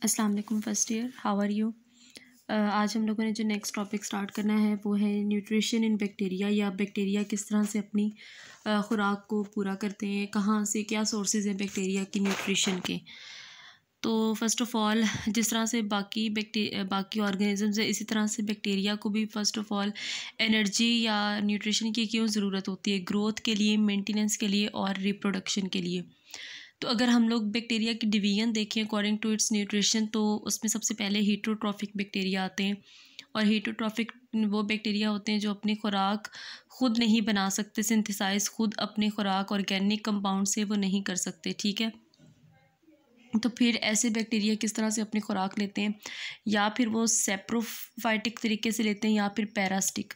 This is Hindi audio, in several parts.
अस्सलाम वालेकुम first year, how are you. आज हम लोगों ने जो नेक्स्ट टॉपिक स्टार्ट करना है वो है न्यूट्रिशन इन बैक्टीरिया, या बैक्टीरिया किस तरह से अपनी खुराक को पूरा करते हैं, कहाँ से क्या सोर्सेज हैं बैक्टीरिया की न्यूट्रिशन के। तो फ़र्स्ट ऑफ़ ऑल, जिस तरह से बाकी ऑर्गेनिजम्स है, इसी तरह से बैक्टीरिया को भी फ़र्स्ट ऑफ़ ऑल एनर्जी या न्यूट्रिशन की क्यों ज़रूरत होती है, ग्रोथ के लिए, मेंटेनेंस के लिए और रिप्रोडक्शन के लिए। तो अगर हम लोग बैक्टीरिया की डिवीजन देखें अकॉर्डिंग टू इट्स न्यूट्रिशन, तो उसमें सबसे पहले हीटरोट्रॉफिक बैक्टीरिया आते हैं। और हीटरोट्रॉफिक वो बैक्टीरिया होते हैं जो अपनी खुराक खुद नहीं बना सकते, सिंथेसाइज खुद अपनी खुराक ऑर्गेनिक कंपाउंड से वो नहीं कर सकते, ठीक है। तो फिर ऐसे बैक्टीरिया किस तरह से अपनी खुराक लेते हैं, या फिर वो सेप्रोफाइटिक तरीके से लेते हैं या फिर पैरासिटिक।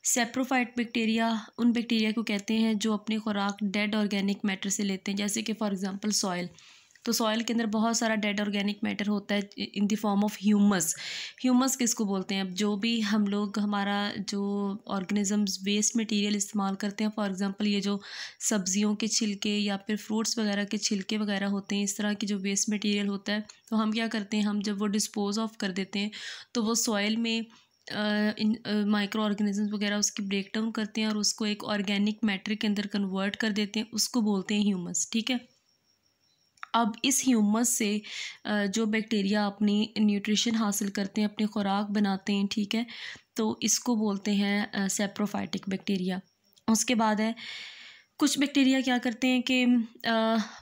सेप्रोफाइट बैक्टीरिया उन बैक्टीरिया को कहते हैं जो अपनी खुराक डेड ऑर्गेनिक मैटर से लेते हैं, जैसे कि फॉर एग्जांपल सॉइल। तो सॉइल के अंदर बहुत सारा डेड ऑर्गेनिक मैटर होता है in the form of humus. Humus किसको बोलते हैं? अब जो भी हम लोग हमारा जो ऑर्गेनिजम्स वेस्ट मटेरियल इस्तेमाल करते हैं, फॉर एग्जांपल ये जो सब्जियों के छिलके या फिर फ्रूट्स वगैरह के छिलके वगैरह होते हैं, इस तरह की जो वेस्ट मटेरियल होता है, तो हम क्या करते हैं, हम जब वो डिस्पोज ऑफ कर देते हैं तो वो सॉइल में इन माइक्रो ऑर्गेनिजम्स वगैरह उसकी ब्रेक डाउन करते हैं और उसको एक ऑर्गेनिक मैटर के अंदर कन्वर्ट कर देते हैं, उसको बोलते हैं ह्यूमस, ठीक है। अब इस ह्यूमस से जो बैक्टीरिया अपनी न्यूट्रिशन हासिल करते हैं, अपनी खुराक बनाते हैं, ठीक है, तो इसको बोलते हैं सेप्रोफाइटिक बैक्टीरिया। उसके बाद है कुछ बैक्टीरिया क्या करते हैं कि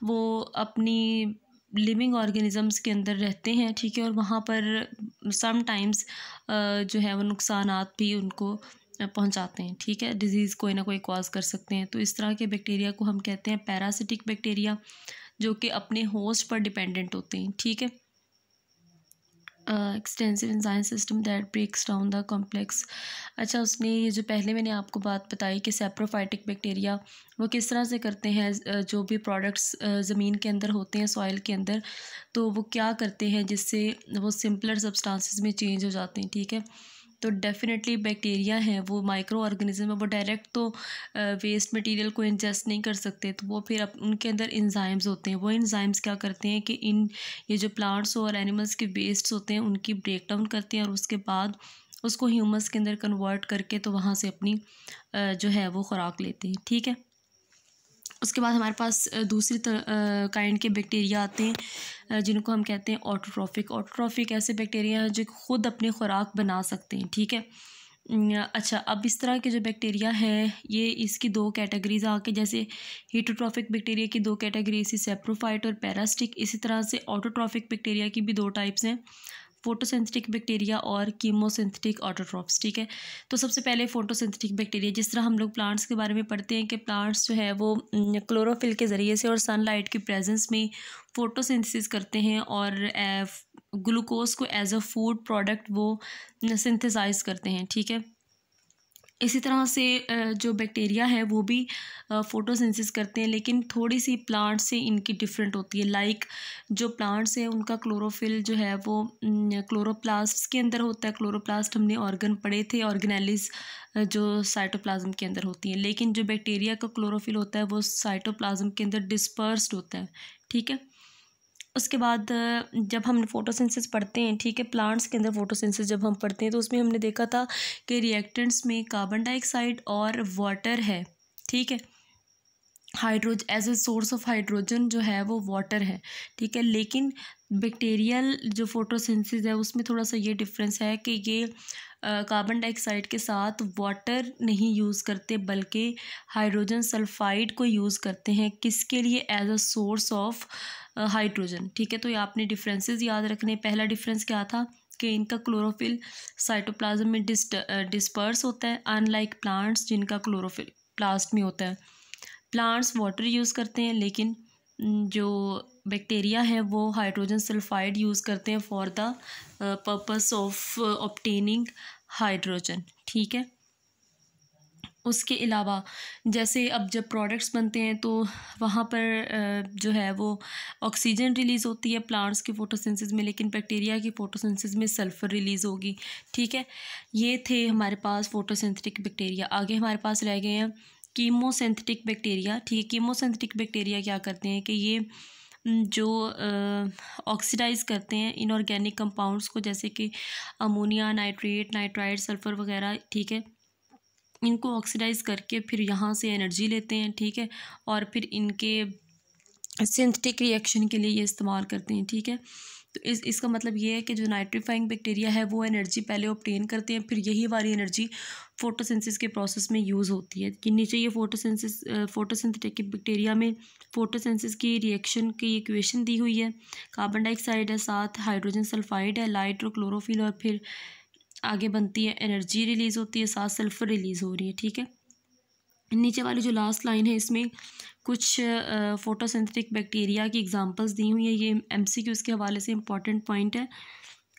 वो अपनी लिविंग ऑर्गेनिजम्स के अंदर रहते हैं, ठीक है, और वहाँ पर सम टाइम्स जो है वो नुकसानात भी उनको पहुंचाते हैं, ठीक है, डिजीज़ कोई ना कोई कॉज कर सकते हैं। तो इस तरह के बैक्टीरिया को हम कहते हैं पैरासिटिक बैक्टीरिया, जो कि अपने होस्ट पर डिपेंडेंट होते हैं, ठीक है। Extensive enzyme system that breaks down the complex. अच्छा, उसने ये जो पहले मैंने आपको बात बताई कि सेप्रोफाइटिक बैक्टीरिया वो किस तरह से करते हैं, जो भी प्रोडक्ट्स ज़मीन के अंदर होते हैं, सॉइल के अंदर, तो वो क्या करते हैं जिससे वो सिंपलर सब्सटेंसेस में चेंज हो जाते हैं, ठीक है। तो डेफिनेटली बैक्टीरिया हैं, वो माइक्रो ऑर्गेनिज्म है, वो डायरेक्ट तो वेस्ट मटेरियल को इंजेस्ट नहीं कर सकते, तो वो फिर उनके अंदर इंजाइम्स होते हैं। वो इंजाइम्स क्या करते हैं कि ये जो प्लांट्स और एनिमल्स के वेस्ट्स होते हैं उनकी ब्रेक डाउन करते हैं और उसके बाद उसको ह्यूमस के अंदर कन्वर्ट करके तो वहाँ से अपनी जो है वो खुराक लेते हैं, ठीक है। उसके बाद हमारे पास दूसरी काइंड के बैक्टीरिया आते हैं जिनको हम कहते हैं ऑटोट्रॉफिक। ऑटोट्रॉफिक ऐसे बैक्टीरिया हैं जो खुद अपनी खुराक बना सकते हैं, ठीक है। अच्छा, अब इस तरह के जो बैक्टीरिया हैं, ये इसकी दो कैटेगरीज आके, जैसे हीटोट्रॉफिक बैक्टीरिया की दो कैटेगरी, इसी सेप्रोफाइट और पैरासिटिक, इसी तरह से ऑटोट्रॉफिक बैक्टीरिया की भी दो टाइप्स हैं, फोटोसिंथेटिक बैक्टीरिया और कीमोसिंथेटिक ऑटोट्रॉफ्स, ठीक है। तो सबसे पहले फोटोसिंथेटिक बैक्टीरिया, जिस तरह हम लोग प्लांट्स के बारे में पढ़ते हैं कि प्लांट्स जो है वो क्लोरोफिल के ज़रिए से और सनलाइट की प्रेजेंस में फोटोसिंथेसिस करते हैं और ग्लूकोज को एज अ फूड प्रोडक्ट वो सिंथेसाइज करते हैं, ठीक है। इसी तरह से जो बैक्टीरिया है वो भी फोटोसिंथेसिस करते हैं, लेकिन थोड़ी सी प्लांट से इनकी डिफरेंट होती है। लाइक जो प्लांट्स हैं उनका क्लोरोफिल जो है वो क्लोरोप्लास्ट के अंदर होता है। क्लोरोप्लास्ट हमने ऑर्गन पढ़े थे, ऑर्गेनेलिस जो साइटोप्लाज्म के अंदर होती है, लेकिन जो बैक्टीरिया का क्लोरोफिल होता है वो साइटोप्लाज्म के अंदर डिस्पर्स्ड होता है, ठीक है। उसके बाद जब हम फोटोसिंथेसिस पढ़ते हैं, ठीक है, प्लांट्स के अंदर फोटोसिंथेसिस जब हम पढ़ते हैं तो उसमें हमने देखा था कि रिएक्टेंट्स में कार्बन डाइऑक्साइड और वाटर है, ठीक है। Hydrogen as a source of hydrogen जो है वो वाटर है, ठीक है। लेकिन बैक्टीरियल जो फोटोसिंथेसिस है उसमें थोड़ा सा ये डिफरेंस है कि ये कार्बन डाइऑक्साइड के साथ वाटर नहीं यूज़ करते, बल्कि हाइड्रोजन सल्फाइड को यूज़ करते हैं, किसके लिए? As a source of hydrogen, ठीक है। तो ये आपने डिफरेंसेस याद रखने। पहला डिफरेंस क्या था कि इनका क्लोरोफिल साइटोप्लाज्म में डिस्पर्स होता है, अनलाइक प्लांट्स जिनका क्लोरोफिल प्लास्ट में होता है। प्लांट्स वाटर यूज़ करते हैं, लेकिन जो बैक्टीरिया है वो हाइड्रोजन सल्फाइड यूज़ करते हैं for the purpose of obtaining hydrogen, ठीक है। उसके अलावा जैसे अब जब प्रोडक्ट्स बनते हैं तो वहाँ पर जो है वो ऑक्सीजन रिलीज़ होती है प्लांट्स की फोटोसिंथेसिस में, लेकिन बैक्टीरिया की फोटोसिंथेसिस में सल्फ़र रिलीज़ होगी, ठीक है। ये थे हमारे पास फोटोसिंथेटिक बैक्टीरिया। आगे हमारे पास रह गए हैं कीमोसिंथेटिक बैक्टीरिया, ठीक है। कीमोसिंथेटिक बैक्टीरिया क्या करते हैं कि ये जो ऑक्सीडाइज़ करते हैं इनऑर्गेनिक कंपाउंड्स को, जैसे कि अमोनिया, नाइट्रेट, नाइट्राइड, सल्फ़र वगैरह, ठीक है। इनको ऑक्सीडाइज़ करके फिर यहाँ से एनर्जी लेते हैं, ठीक है, और फिर इनके सिंथेटिक रिएक्शन के लिए ये इस्तेमाल करते हैं, ठीक है। तो इसका मतलब ये है कि जो नाइट्रीफाइंग बैक्टीरिया है वो एनर्जी पहले ऑब्टेन करते हैं, फिर यही वाली एनर्जी फोटोसिंथेसिस के प्रोसेस में यूज़ होती है। कि नीचे ये फोटोसिंथेटिक बैक्टीरिया में फोटोसिंथेसिस की रिएक्शन की इक्वेशन दी हुई है। कार्बन डाइऑक्साइड है, साथ हाइड्रोजन सल्फाइड है, लाइट और क्लोरोफिल, और फिर आगे बनती है एनर्जी रिलीज़ होती है, साथ सल्फ़र रिलीज़ हो रही है, ठीक है। नीचे वाली जो लास्ट लाइन है इसमें कुछ फोटोसिंथेटिक बैक्टीरिया की एग्जांपल्स दी हुई है। ये एमसीक्यूज़ के हवाले से इंपॉर्टेंट पॉइंट है।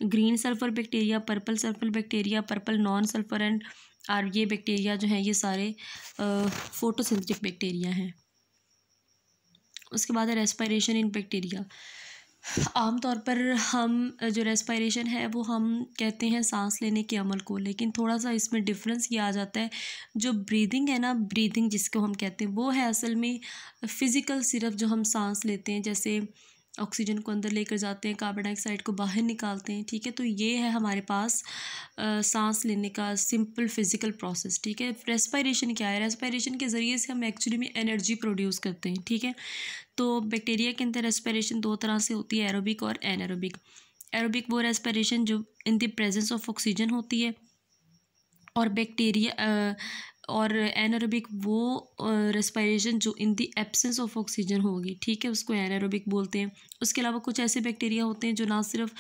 Green sulphur bacteria, purple sulphur bacteria, purple non sulphur and और ये बैक्टीरिया जो हैं ये सारे फोटोसिंथेटिक बैक्टीरिया हैं। उसके बाद है रेस्पिरेशन इन बैक्टीरिया। आमतौर पर हम जो रेस्पिरेशन है वो हम कहते हैं सांस लेने के अमल को, लेकिन थोड़ा सा इसमें डिफरेंस ये आ जाता है। जो ब्रीदिंग है ना, ब्रीदिंग जिसको हम कहते हैं, वो है असल में फ़िज़िकल, सिर्फ जो हम सांस लेते हैं, जैसे ऑक्सीजन को अंदर लेकर जाते हैं, कार्बन डाइऑक्साइड को बाहर निकालते हैं, ठीक है। तो ये है हमारे पास सांस लेने का सिंपल फिज़िकल प्रोसेस, ठीक है। रेस्पिरेशन क्या है? रेस्पिरेशन के ज़रिए से हम एक्चुअली में एनर्जी प्रोड्यूस करते हैं, ठीक है। तो बैक्टीरिया के अंदर रेस्पिरेशन दो तरह से होती है, एरोबिक और एनारोबिक। एरोबिक वो रेस्पिरेशन जो in the presence of oxygen होती है, और बैक्टीरिया और एनारोबिक वो रेस्पिरेशन जो in the absence of oxygen होगी, ठीक है, उसको एनारोबिक बोलते हैं। उसके अलावा कुछ ऐसे बैक्टीरिया होते हैं जो ना सिर्फ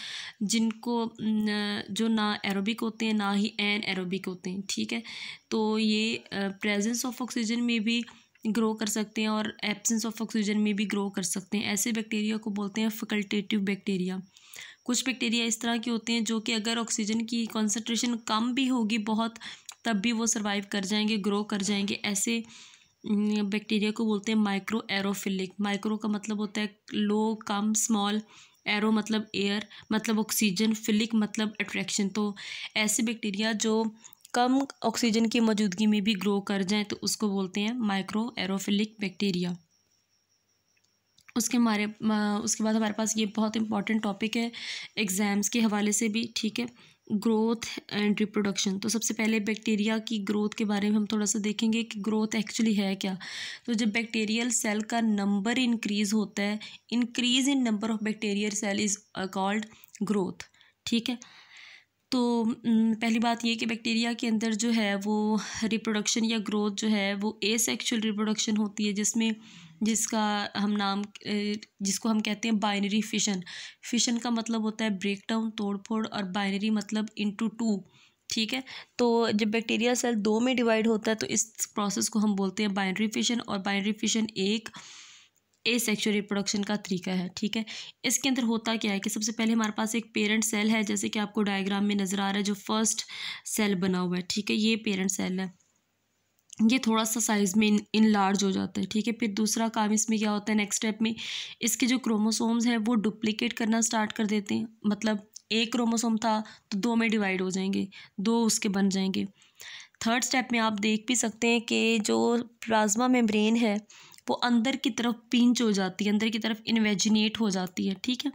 जिनको जो ना एरोबिक होते हैं ना ही एरोबिक होते हैं, ठीक है। तो ये प्रेजेंस ऑफ ऑक्सीजन में भी ग्रो कर सकते हैं और एब्सेंस ऑफ ऑक्सीजन में भी ग्रो कर सकते हैं। ऐसे बैक्टीरिया को बोलते हैं फैकल्टेटिव बैक्टीरिया। कुछ बैक्टीरिया इस तरह के होते हैं जो कि अगर ऑक्सीजन की कॉन्सेंट्रेशन कम भी होगी बहुत, तब भी वो सर्वाइव कर जाएंगे, ग्रो कर जाएंगे। ऐसे बैक्टीरिया को बोलते हैं माइक्रो एरोफिलिक। माइक्रो का मतलब होता है लो, कम, स्मॉल, एरो मतलब एयर, मतलब ऑक्सीजन, फिलिक मतलब अट्रैक्शन। तो ऐसे बैक्टीरिया जो कम ऑक्सीजन की मौजूदगी में भी ग्रो कर जाएं तो उसको बोलते हैं माइक्रो एरोफिलिक बैक्टीरिया। उसके बाद हमारे पास ये बहुत इंपॉर्टेंट टॉपिक है एग्ज़ाम्स के हवाले से भी, ठीक है, ग्रोथ एंड रिप्रोडक्शन। तो सबसे पहले बैक्टीरिया की ग्रोथ के बारे में हम थोड़ा सा देखेंगे कि ग्रोथ एक्चुअली है क्या। तो जब बैक्टीरियल सेल का नंबर इंक्रीज़ होता है, increase in number of bacterial cell is called growth, ठीक है। तो पहली बात ये कि बैक्टीरिया के अंदर जो है वो रिप्रोडक्शन या ग्रोथ जो है वो एसेक्सुअल रिप्रोडक्शन होती है, जिसको हम कहते हैं बाइनरी फिशन। फिशन का मतलब होता है ब्रेक डाउन, तोड़ फोड़, और बाइनरी मतलब इनटू टू, ठीक है। तो जब बैक्टीरिया सेल दो में डिवाइड होता है तो इस प्रोसेस को हम बोलते हैं बाइनरी फिशन, और बाइनरी फिशन एक एसेक्सुअल रिप्रोडक्शन का तरीका है, ठीक है। इसके अंदर होता क्या है कि सबसे पहले हमारे पास एक पेरेंट सेल है, जैसे कि आपको डायग्राम में नज़र आ रहा है, जो फर्स्ट सेल बना हुआ है, ठीक है, ये पेरेंट सेल है। ये थोड़ा सा साइज़ में इनलार्ज हो जाता है, ठीक है। फिर दूसरा काम इसमें क्या होता है, नेक्स्ट स्टेप में इसके जो क्रोमोसोम्स हैं वो डुप्लीकेट करना स्टार्ट कर देते हैं। मतलब एक क्रोमोसोम था तो दो में डिवाइड हो जाएंगे, दो उसके बन जाएंगे। थर्ड स्टेप में आप देख भी सकते हैं कि जो प्लाज्मा मेम्ब्रेन है वो अंदर की तरफ पिंच हो जाती है, अंदर की तरफ इन्वेजिनेट हो जाती है, ठीक है।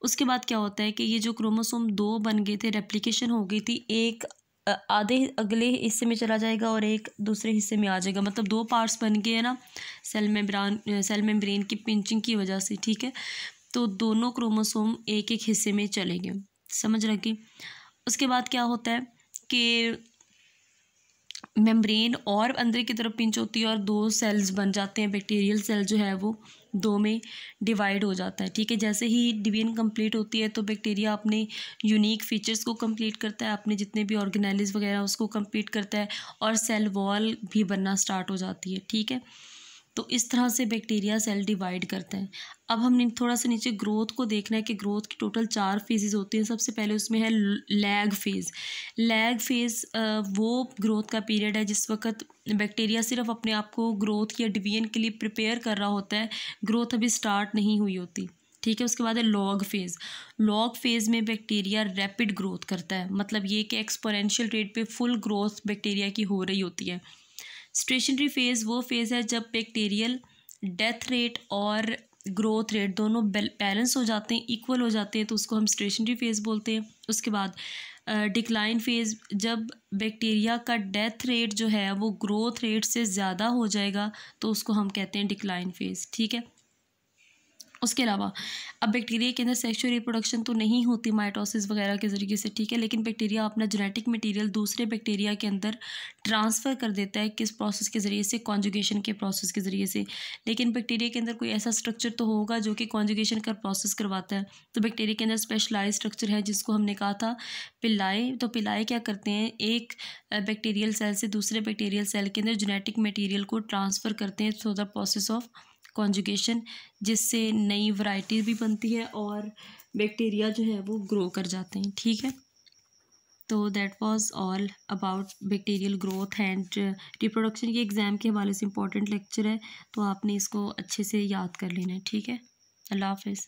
उसके बाद क्या होता है कि ये जो क्रोमोसोम दो बन गए थे, रेप्लिकेशन हो गई थी, एक आधे अगले हिस्से में चला जाएगा और एक दूसरे हिस्से में आ जाएगा, मतलब दो पार्ट्स बन गए हैं ना सेल मेम्ब्रेन की पिंचिंग की वजह से, ठीक है। तो दोनों क्रोमोसोम एक एक हिस्से में चलेंगे, समझ रखिए। उसके बाद क्या होता है कि मेम्ब्रेन और अंदर की तरफ पिंच होती है और दो सेल्स बन जाते हैं। बैक्टीरियल सेल जो है वो दो में डिवाइड हो जाता है, ठीक है। जैसे ही डिवीजन कंप्लीट होती है तो बैक्टीरिया अपने यूनिक फीचर्स को कंप्लीट करता है, अपने जितने भी ऑर्गेनेल्स वगैरह उसको कंप्लीट करता है, और सेल वॉल भी बनना स्टार्ट हो जाती है, ठीक है। तो इस तरह से बैक्टीरिया सेल डिवाइड करता है। अब हमने थोड़ा सा नीचे ग्रोथ को देखना है कि ग्रोथ की टोटल 4 फेजेस होती हैं। सबसे पहले उसमें है लैग फेज़। लैग फेज़ वो ग्रोथ का पीरियड है जिस वक्त बैक्टीरिया सिर्फ अपने आप को ग्रोथ या डिवीजन के लिए प्रिपेयर कर रहा होता है, ग्रोथ अभी स्टार्ट नहीं हुई होती, ठीक है। उसके बाद है लॉग फेज़। लॉग फेज़ में बैक्टीरिया रैपिड ग्रोथ करता है, मतलब ये कि एक्सपोनेंशियल रेट पे फुल ग्रोथ बैक्टीरिया की हो रही होती है। स्टेशनरी फेज़ वो फेज़ है जब बैक्टीरियल डेथ रेट और ग्रोथ रेट दोनों बैलेंस हो जाते हैं, इक्वल हो जाते हैं, तो उसको हम स्टेशनरी फेज़ बोलते हैं। उसके बाद डिक्लाइन फेज़, जब बैक्टीरिया का डेथ रेट जो है वो ग्रोथ रेट से ज़्यादा हो जाएगा तो उसको हम कहते हैं डिक्लाइन फेज़, ठीक है। उसके अलावा अब बैक्टीरिया के अंदर सेक्सुअल रिप्रोडक्शन तो नहीं होती माइटोसिस वगैरह के ज़रिए से, ठीक है, लेकिन बैक्टीरिया अपना जेनेटिक मटेरियल दूसरे बैक्टीरिया के अंदर ट्रांसफ़र कर देता है, किस प्रोसेस के ज़रिए से, कॉन्जुगेशन के प्रोसेस के ज़रिए से। लेकिन बैक्टीरिया के अंदर कोई ऐसा स्ट्रक्चर तो होगा जो कि कॉन्जुगेशन का प्रोसेस करवाता है। तो बैक्टीरिया के अंदर स्पेशलाइज स्ट्रक्चर है जिसको हमने कहा था पिलाई। तो पिलाई क्या करते हैं, एक बैक्टीरियल सेल से दूसरे बैक्टीरियल सेल के अंदर जेनेटिक मटीरियल को ट्रांसफ़र करते हैं through the process of conjugation, जिससे नई वैरायटी भी बनती है और बैक्टीरिया जो है वो ग्रो कर जाते हैं, ठीक है। तो that was all about bacterial growth and reproduction. ये एग्ज़ाम के हवाले से इंपॉर्टेंट लेक्चर है, तो आपने इसको अच्छे से याद कर लेना है, ठीक है। अल्लाह हाफ़िज़।